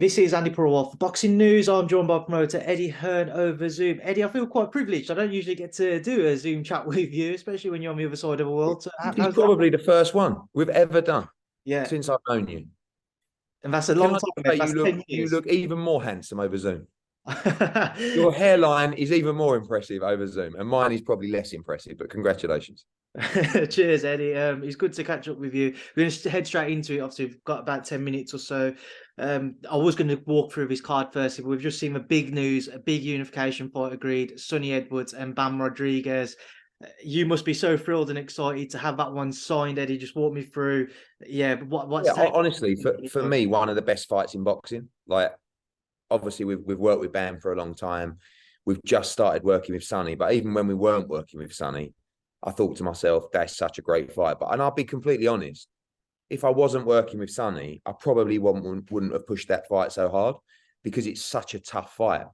This is Andi Purewal for Boxing News. I'm joined by promoter Eddie Hearn over Zoom. Eddie, I feel quite privileged. I don't usually get to do a Zoom chat with you, especially when you're on the other side of the world. So This is how's that? probably the first one we've ever done Yeah, since I've known you. and that's a Can long I time. just If say that's 10 you years. look even more handsome over Zoom. Your hairline is even more impressive over Zoom, and mine is probably less impressive. But congratulations. Cheers, Eddie. It's good to catch up with you. We're going to head straight into it. Obviously, we've got about 10 minutes or so. I was going to walk through his card first. We've just seen the big news, a big unification fight agreed, Sonny Edwards and Bam Rodriguez. You must be so thrilled and excited to have that one signed, Eddie. Just walk me through. Yeah, what's Yeah, taking honestly, for me, one of the best fights in boxing. Like, obviously, we've worked with Bam for a long time. We've just started working with Sonny, but even when we weren't working with Sonny, I thought to myself, that's such a great fight. And I'll be completely honest, if I wasn't working with Sonny, I probably wouldn't have pushed that fight so hard because it's such a tough fight.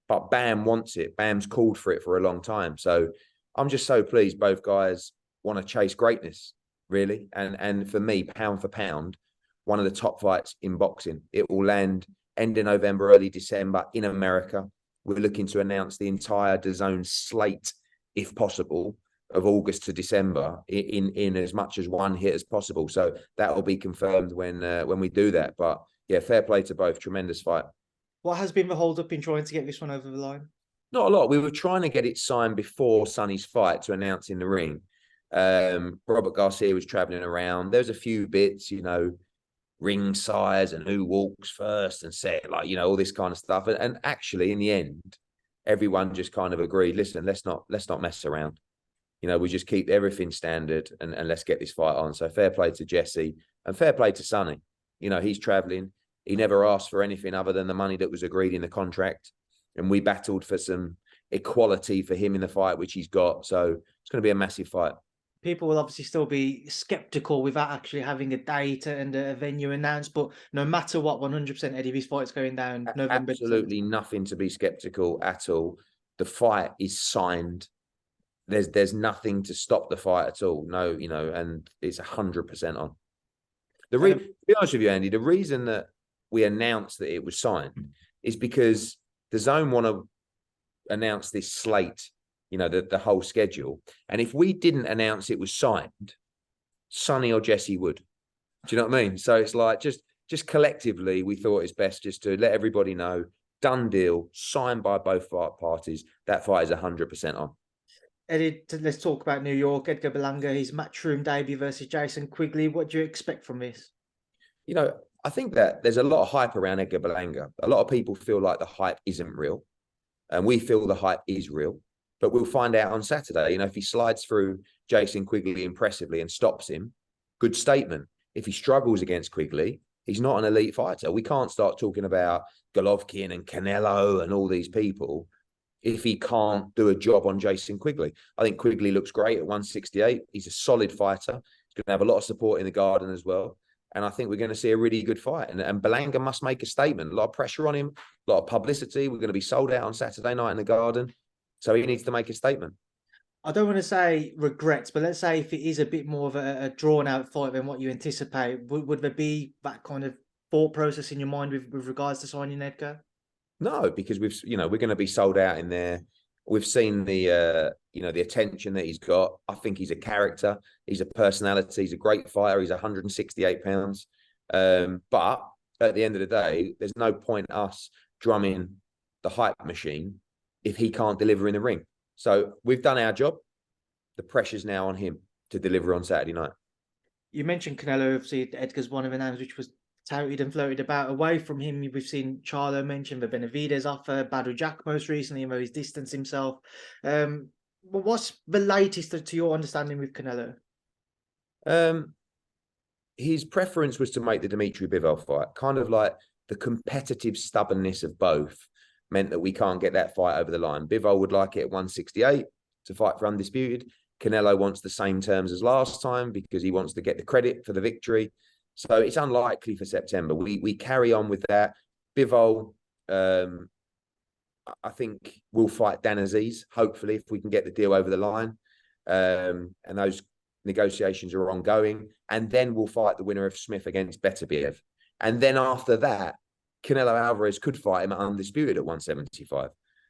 But Bam wants it. Bam's called for it for a long time. So I'm just so pleased both guys want to chase greatness, really. And for me, pound for pound, one of the top fights in boxing. It will land end of November, early December in America. We're looking to announce the entire DAZN slate, if possible, of August to December in as much as one hit as possible. So that will be confirmed when we do that. But yeah, fair play to both. Tremendous fight. What has been the hold up in trying to get this one over the line? Not a lot. We were trying to get it signed before Sonny's fight to announce in the ring. Robert Garcia was traveling around. There's a few bits, ring size and who walks first and set, like, all this kind of stuff. And actually, in the end, everyone just kind of agreed, listen, let's not mess around. We just keep everything standard and let's get this fight on. So fair play to Jesse and fair play to Sonny. He's traveling. He never asked for anything other than the money that was agreed in the contract. And we battled for some equality for him in the fight, which he's got. So it's going to be a massive fight. People will obviously still be skeptical without actually having a date and a venue announced. But no matter what, 100% Eddie, this fight's going down November. Absolutely nothing to be skeptical at all. The fight is signed. There's nothing to stop the fight at all. No, and it's 100% on. To be honest with you, Andy, the reason that we announced that it was signed is because the DAZN want to announce this slate, the whole schedule. And if we didn't announce it was signed, Sonny or Jesse would. Do you know what I mean? So it's like just collectively, we thought it's best just to let everybody know, done deal, signed by both parties. That fight is 100% on. Eddie, let's talk about New York. Edgar Berlanga, his matchroom debut versus Jason Quigley. What do you expect from this? I think that there's a lot of hype around Edgar Berlanga. A lot of people feel like the hype isn't real. And we feel the hype is real. But we'll find out on Saturday. If he slides through Jason Quigley impressively and stops him, good statement. If he struggles against Quigley, he's not an elite fighter. We can't start talking about Golovkin and Canelo and all these people if he can't do a job on Jason Quigley. I think Quigley looks great at 168. He's a solid fighter. He's going to have a lot of support in the garden as well. And I think we're going to see a really good fight. And Berlanga must make a statement. A lot of pressure on him, a lot of publicity. We're going to be sold out on Saturday night in the garden. So he needs to make a statement. I don't want to say regrets, but let's say if it is a bit more of a drawn-out fight than what you anticipate, would there be that kind of thought process in your mind with regards to signing Edgar? No, because we're going to be sold out in there. We've seen the attention that he's got. I think he's a character. He's a personality. He's a great fighter. He's 168 pounds. But at the end of the day, there's no point us drumming the hype machine if he can't deliver in the ring. So we've done our job. The pressure's now on him to deliver on Saturday night. You mentioned Canelo. Obviously, Edgar's one of the names which was touted and floated about. Away from him, we've seen Charlo mentioned the Benavidez offer, Badou Jack most recently, where he's distanced himself. But what's the latest to your understanding with Canelo? His preference was to make the Dmitry Bivol fight. Kind of like the competitive stubbornness of both meant that we can't get that fight over the line. Bivol would like it at 168 to fight for undisputed. Canelo wants the same terms as last time because he wants to get the credit for the victory. So it's unlikely for September. We carry on with that. Bivol, I think, will fight Dan Azeez, hopefully, if we can get the deal over the line. And those negotiations are ongoing. And then we'll fight the winner of Smith against Beterbiev. And then after that, Canelo Alvarez could fight him at undisputed at 175.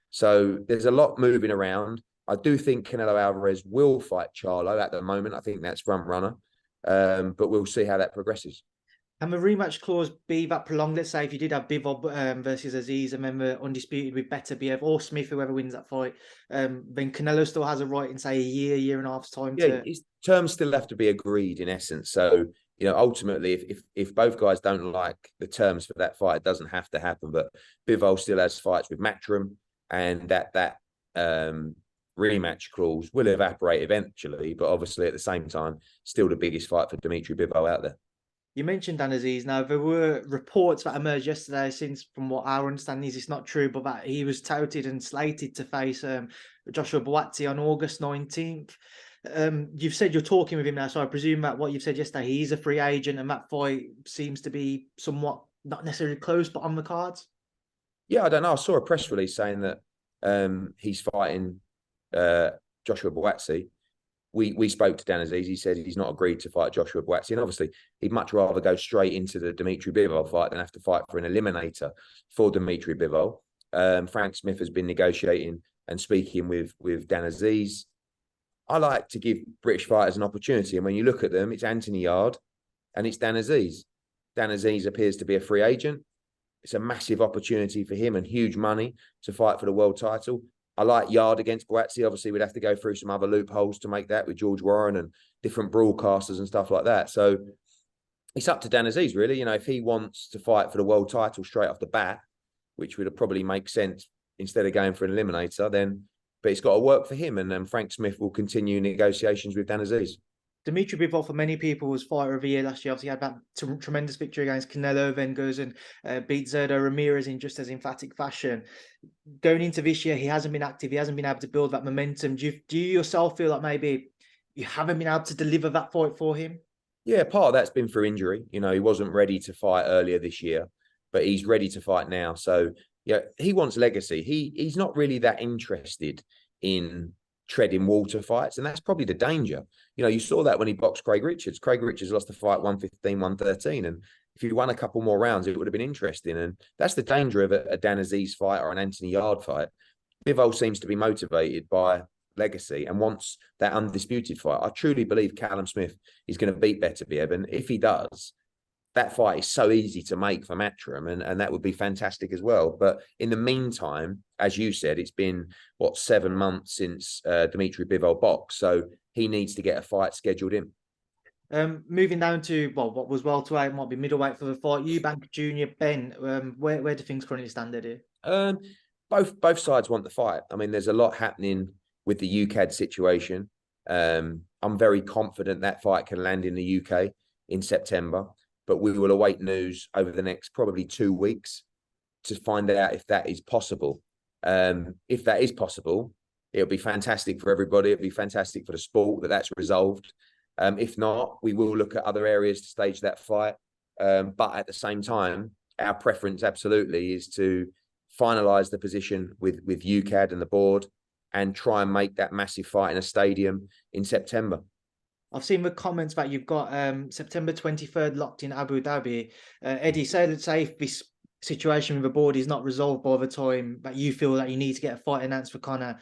So there's a lot moving around. I do think Canelo Alvarez will fight Charlo at the moment. I think that's front runner. But we'll see how that progresses. Can the rematch clause be that prolonged? Let's say if you did have Bivol versus Azeez and then the undisputed with Beterbiev or Smith, whoever wins that fight, then Canelo still has a right in, say, a year and a half's time Yeah, to... terms still have to be agreed in essence. So, ultimately, if both guys don't like the terms for that fight, it doesn't have to happen. But Bivol still has fights with Matchroom, and that rematch clause will evaporate eventually. But obviously, at the same time, still the biggest fight for Dmitry Bivol out there. You mentioned Dan Azeez. Now, there were reports that emerged yesterday, since from what our understanding is, it's not true, but that he was touted and slated to face Joshua Buatsi on August 19th. You've said you're talking with him now, so I presume that what you've said yesterday, he's a free agent and that fight seems to be somewhat, not necessarily close, but on the cards. Yeah, I don't know. I saw a press release saying that he's fighting Joshua Buatsi. We spoke to Dan Azeez. He said he's not agreed to fight Joshua Buatsi, and obviously he'd much rather go straight into the Dmitry Bivol fight than have to fight for an eliminator for Dmitry Bivol. Frank Smith has been negotiating and speaking with Dan Azeez. I like to give British fighters an opportunity, and when you look at them, it's Anthony Yard and it's Dan Azeez. Dan Azeez appears to be a free agent. It's a massive opportunity for him and huge money to fight for the world title. I like Yard against Buatsi. Obviously, we'd have to go through some other loopholes to make that with George Warren and different broadcasters and stuff like that. So it's up to Dan Azeez, really. If he wants to fight for the world title straight off the bat, which would probably make sense instead of going for an eliminator, then, but it's got to work for him. And then Frank Smith will continue negotiations with Dan Azeez. Dmitry Bivol, for many people, was fighter of the year last year. Obviously, had that tremendous victory against Canelo, then goes and beat Zerdo Ramirez in just as emphatic fashion. Going into this year, he hasn't been active. He hasn't been able to build that momentum. Do you yourself feel like maybe you haven't been able to deliver that fight for him? Yeah, part of that's been through injury. He wasn't ready to fight earlier this year, but he's ready to fight now. So, yeah, he wants legacy. He's not really that interested in treading water fights, and that's probably the danger. You saw that when he boxed Craig Richards. Craig Richards lost the fight 115, 113, and if he'd won a couple more rounds, it would have been interesting. And that's the danger of a Dan Azeez fight or an Anthony Yard fight. Bivol seems to be motivated by legacy and wants that undisputed fight. I truly believe Callum Smith is going to beat Beterbiev, and if he does, that fight is so easy to make for Matchroom, and that would be fantastic as well. But in the meantime, as you said, it's been, 7 months since Dmitry Bivol boxed, so he needs to get a fight scheduled in. Moving down to, what was welterweight, might be middleweight for the fight, Eubank Jr-Benn. Where do things currently stand here? Both sides want the fight. I mean, there's a lot happening with the UCAD situation. I'm very confident that fight can land in the UK in September, but we will await news over the next probably 2 weeks to find out if that is possible. If that is possible, it'll be fantastic for everybody. It'll be fantastic for the sport that's resolved. If not, we will look at other areas to stage that fight. But at the same time, our preference absolutely is to finalise the position with UCAD and the board and try and make that massive fight in a stadium in September. I've seen the comments that you've got September 23rd locked in Abu Dhabi. Eddie, let's say if this situation with the board is not resolved by the time that you feel that you need to get a fight announced for Conor,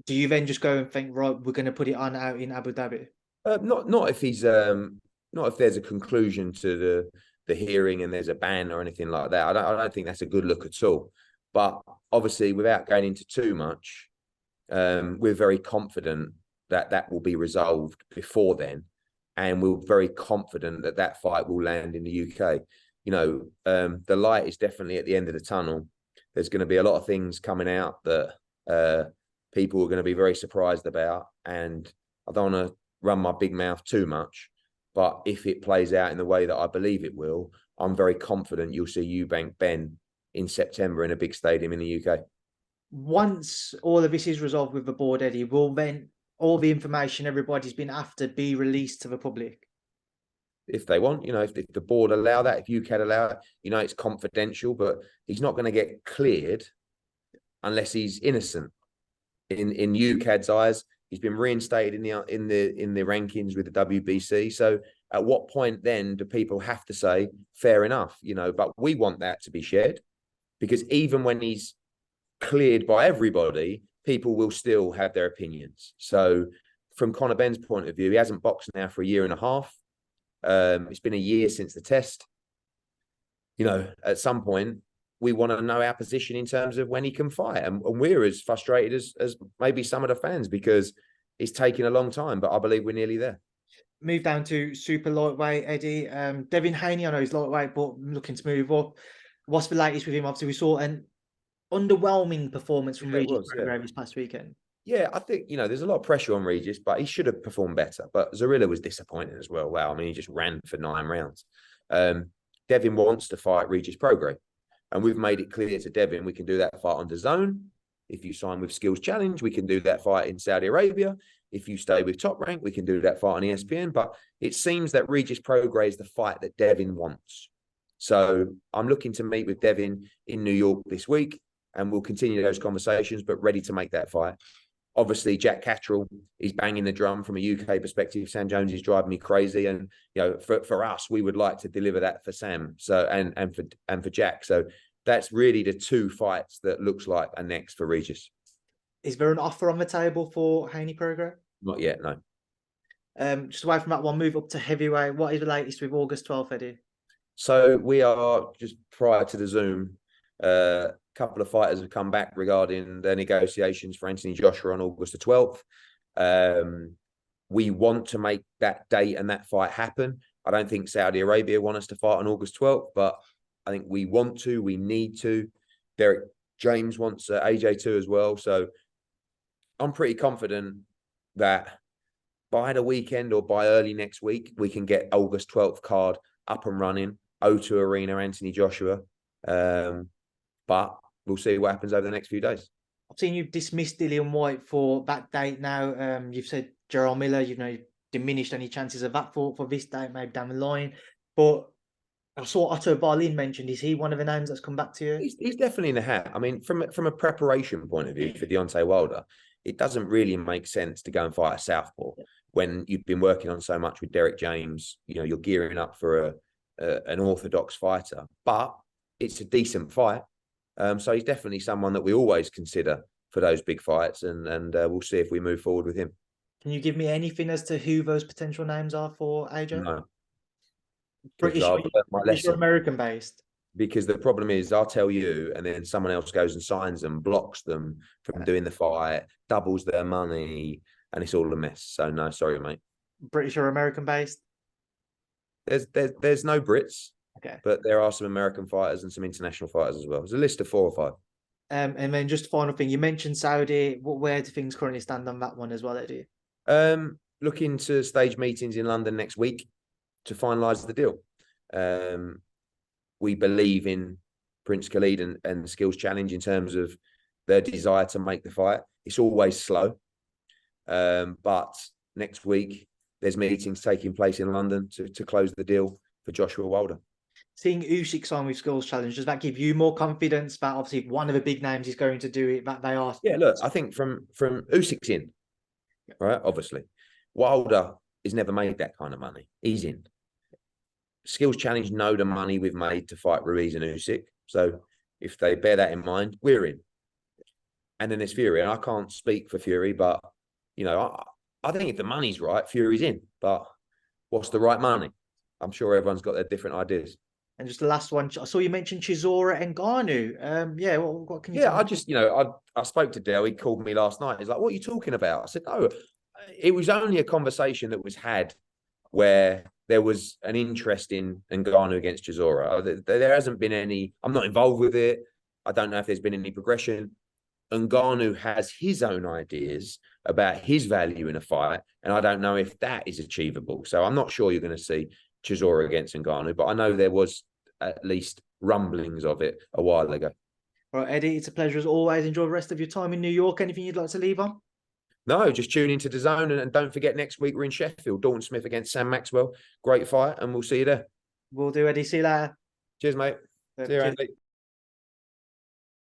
do you then just go and think, right, we're going to put it on out in Abu Dhabi? Not if he's not if there's a conclusion to the hearing and there's a ban or anything like that. I don't think that's a good look at all. But obviously, without going into too much, we're very confident that will be resolved before then, and we're very confident that fight will land in the UK. The light is definitely at the end of the tunnel. There's going to be a lot of things coming out that people are going to be very surprised about, and I don't want to run my big mouth too much, but if it plays out in the way that I believe it will, I'm very confident you'll see Eubank Ben in September in a big stadium in the UK. Once all of this is resolved with the board, Eddie, will then all the information everybody's been after be released to the public? If they want, if the board allow that, if UCAD allow it, it's confidential, but he's not going to get cleared unless he's innocent. In UCAD's eyes, he's been reinstated in the rankings with the WBC. So at what point then do people have to say fair enough? But we want that to be shared. because even when he's cleared by everybody, people will still have their opinions. So from Conor Benn's point of view, he hasn't boxed now for a year and a half. It's been a year since the test. You know, at some point, we want to know our position in terms of when he can fight. And we're as frustrated as maybe some of the fans, because it's taking a long time, but I believe we're nearly there. Move down to super lightweight, Eddie. Devin Haney, I know he's lightweight, but looking to move up. What's the latest with him? Obviously, we saw an underwhelming performance from Regis Prograis this past weekend. Yeah, I think, you know, there's a lot of pressure on Regis, but he should have performed better. But Zorilla was disappointing as well. Wow, I mean, he just ran for 9 rounds. Devin wants to fight Regis Prograis, and we've made it clear to Devin we can do that fight on DAZN. If you sign with Skills Challenge, we can do that fight in Saudi Arabia. If you stay with Top Rank, we can do that fight on ESPN. But it seems that Regis Prograis is the fight that Devin wants. So I'm looking to meet with Devin in New York this week, and we'll continue those conversations, but ready to make that fight. Obviously, Jack Catterall is banging the drum from a UK perspective. Sam Jones is driving me crazy, and you know, for us, we would like to deliver that for Sam. So and for Jack. So that's really the 2 fights that looks like are next for Regis. Is there an offer on the table for Haney Prograis? Not yet, no. Just away from that one, move up to heavyweight. What is the latest with August 12th, Eddie? So we are just prior to the Zoom. A couple of fighters have come back regarding their negotiations for Anthony Joshua on August the 12th. We want to make that date and that fight happen. I don't think Saudi Arabia want us to fight on August 12th, but I think we want to, we need to. Derek James wants AJ too as well. So I'm pretty confident that by the weekend or by early next week, we can get August 12th card up and running. O2 Arena, Anthony Joshua. But we'll see what happens over the next few days. I've seen you've dismissed Dillian White for that date now. You've said Gerald Miller, you've diminished any chances of that for this date, maybe down the line. But I saw Otto Barlin mentioned. Is he one of the names that's come back to you? He's definitely in the hat. I mean, from a preparation point of view for Deontay Wilder, it doesn't really make sense to go and fight a southpaw when you've been working on so much with Derek James. You know, you're gearing up for an orthodox fighter, but it's a decent fight. So he's definitely someone that we always consider for those big fights, and we'll see if we move forward with him. Can you give me anything as to who those potential names are for AJ? No. British or American based? Because the problem is, I'll tell you, and then someone else goes and signs them, blocks them from doing the fight, doubles their money, and it's all a mess. So no, sorry, mate. British or American based? There's no Brits. Okay. But there are some American fighters and some international fighters as well. There's a list of 4 or 5. And then just final thing, you mentioned Saudi. Where do things currently stand on that one as well, Eddie? Looking to stage meetings in London next week to finalise the deal. We believe in Prince Khalid and the Skills Challenge in terms of their desire to make the fight. It's always slow. But next week, there's meetings taking place in London to close the deal for Joshua Wilder. Seeing Usyk sign with Skills Challenge, does that give you more confidence that obviously one of the big names is going to do it, that they are? Yeah, look, I think from Usyk's in, right, obviously. Wilder has never made that kind of money. He's in. Skills Challenge know the money we've made to fight Ruiz and Usyk. So if they bear that in mind, we're in. And then there's Fury. And I can't speak for Fury, but, you know, I think if the money's right, Fury's in. But what's the right money? I'm sure everyone's got their different ideas. And just the last one, I saw you mention Chisora and Ngannou. Yeah, what can you tell me? I just, you know, I spoke to Dale. He called me last night. He's like, what are you talking about? I said, no, it was only a conversation that was had where there was an interest in Ngannou against Chisora. There hasn't been any, I'm not involved with it. I don't know if there's been any progression. Ngannou has his own ideas about his value in a fight, and I don't know if that is achievable. So I'm not sure you're going to see Chisora against Ngannou, but I know there was at least rumblings of it a while ago. All right, Eddie, it's a pleasure as always. Enjoy the rest of your time in New York. Anything you'd like to leave on? No, just tune into DAZN, and don't forget next week we're in Sheffield. Dalton Smith against Sam Maxwell. Great fight, and we'll see you there. Will do, Eddie. See you later. Cheers, mate. See you, Andy.